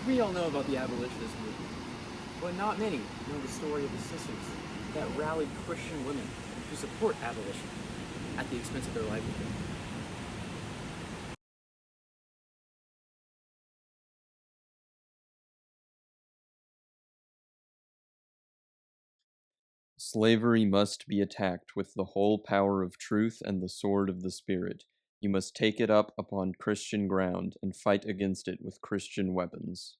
We all know about the abolitionist movement, but not many know the story of the sisters that rallied Christian women to support abolition at the expense of their livelihood. Slavery must be attacked with the whole power of truth and the sword of the Spirit. You must take it up upon Christian ground and fight against it with Christian weapons.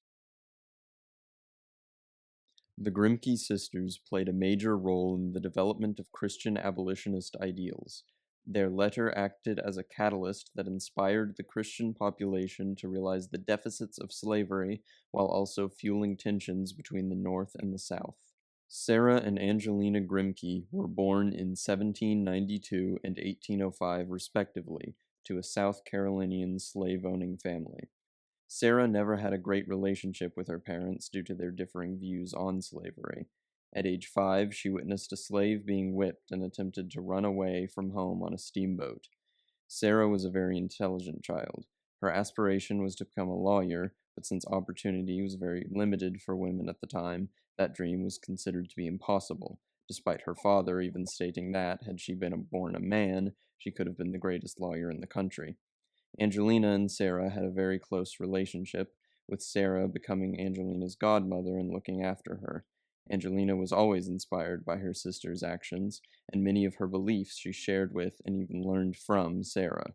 The Grimke sisters played a major role in the development of Christian abolitionist ideals. Their letter acted as a catalyst that inspired the Christian population to realize the deficits of slavery while also fueling tensions between the North and the South. Sarah and Angelina Grimke were born in 1792 and 1805, respectively, to a South Carolinian slave owning family. Sarah never had a great relationship with her parents due to their differing views on slavery. At age 5, she witnessed a slave being whipped and attempted to run away from home on a steamboat. Sarah was a very intelligent child. Her aspiration was to become a lawyer, but since opportunity was very limited for women at the time, that dream was considered to be impossible, despite her father even stating that, had she been born a man, she could have been the greatest lawyer in the country. Angelina and Sarah had a very close relationship, with Sarah becoming Angelina's godmother and looking after her. Angelina was always inspired by her sister's actions, and many of her beliefs she shared with and even learned from Sarah.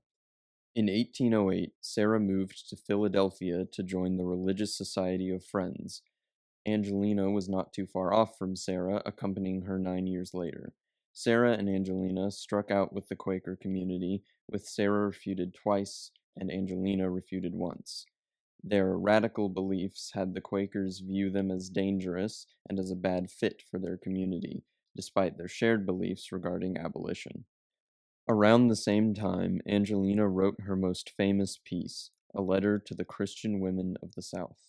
In 1808, Sarah moved to Philadelphia to join the Religious Society of Friends. Angelina was not too far off from Sarah, accompanying her 9 years later. Sarah and Angelina struck out with the Quaker community, with Sarah refuted twice and Angelina refuted once. Their radical beliefs had the Quakers view them as dangerous and as a bad fit for their community, despite their shared beliefs regarding abolition. Around the same time, Angelina wrote her most famous piece, A Letter to the Christian Women of the South.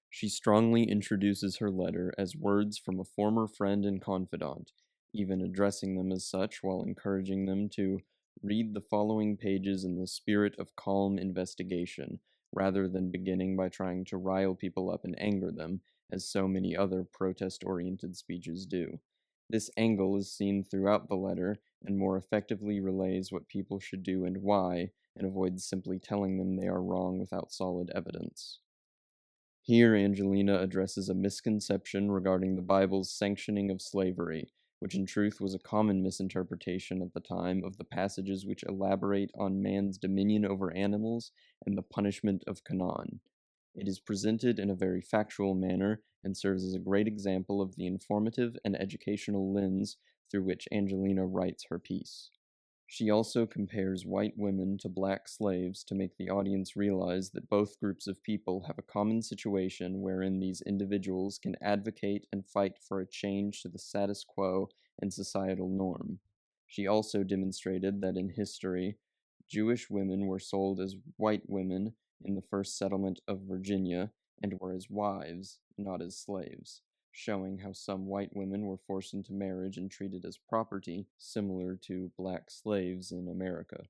She strongly introduces her letter as words from a former friend and confidant, even addressing them as such while encouraging them to read the following pages in the spirit of calm investigation, rather than beginning by trying to rile people up and anger them, as so many other protest oriented speeches do. This angle is seen throughout the letter and more effectively relays what people should do and why, and avoids simply telling them they are wrong without solid evidence. Here, Angelina addresses a misconception regarding the Bible's sanctioning of slavery, which in truth was a common misinterpretation at the time of the passages which elaborate on man's dominion over animals and the punishment of Canaan. It is presented in a very factual manner and serves as a great example of the informative and educational lens through which Angelina writes her piece. She also compares white women to black slaves to make the audience realize that both groups of people have a common situation wherein these individuals can advocate and fight for a change to the status quo and societal norm. She also demonstrated that in history, Jewish women were sold as white women in the first settlement of Virginia and were as wives, not as slaves, showing how some white women were forced into marriage and treated as property, similar to black slaves in America.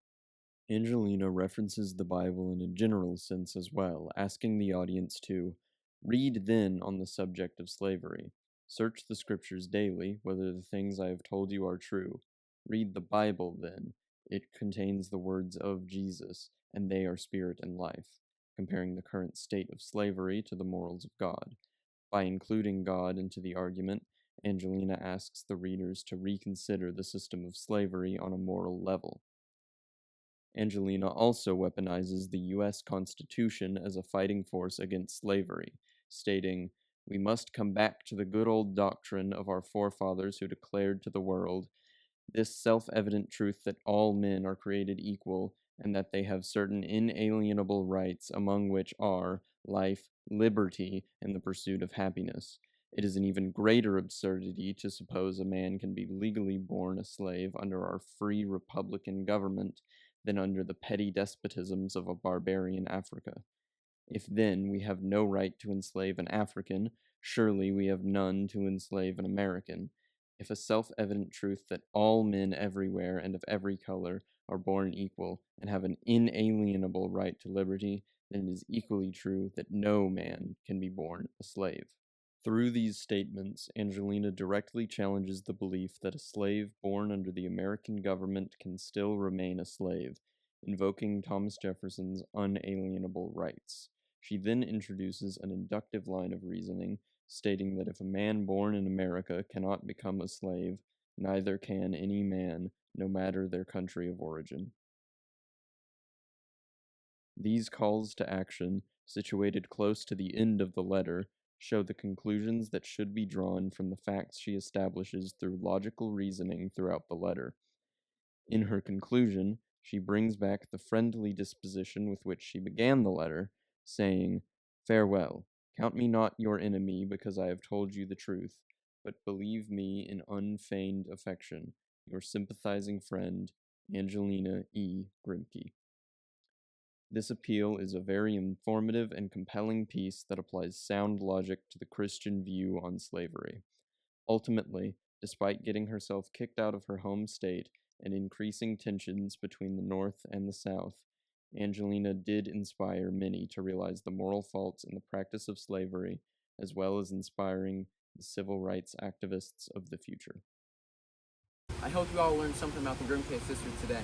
Angelina references the Bible in a general sense as well, asking the audience to read then on the subject of slavery. Search the scriptures daily, whether the things I have told you are true. Read the Bible then. It contains the words of Jesus, and they are spirit and life, comparing the current state of slavery to the morals of God. By including God into the argument, Angelina asks the readers to reconsider the system of slavery on a moral level. Angelina also weaponizes the U.S. Constitution as a fighting force against slavery, stating, "We must come back to the good old doctrine of our forefathers who declared to the world this self evident truth that all men are created equal and that they have certain inalienable rights, among which are life, liberty, and the pursuit of happiness. It is an even greater absurdity to suppose a man can be legally born a slave under our free republican government than under the petty despotisms of a barbarian Africa. If then we have no right to enslave an African, surely we have none to enslave an American. If a self evident truth that all men everywhere and of every color are born equal and have an inalienable right to liberty then it is equally true that no man can be born a slave. Through these statements, Angelina directly challenges the belief that a slave born under the American government can still remain a slave, invoking Thomas Jefferson's unalienable rights. She then introduces an inductive line of reasoning, stating that if a man born in America cannot become a slave, neither can any man, no matter their country of origin. These calls to action, situated close to the end of the letter, show the conclusions that should be drawn from the facts she establishes through logical reasoning throughout the letter. In her conclusion, she brings back the friendly disposition with which she began the letter, saying, "Farewell, count me not your enemy because I have told you the truth, but believe me in unfeigned affection, your sympathizing friend, Angelina E. Grimke." This appeal is a very informative and compelling piece that applies sound logic to the Christian view on slavery. Ultimately, despite getting herself kicked out of her home state and increasing tensions between the North and the South, Angelina did inspire many to realize the moral faults in the practice of slavery, as well as inspiring the civil rights activists of the future. I hope you all learned something about the Grimke sisters today.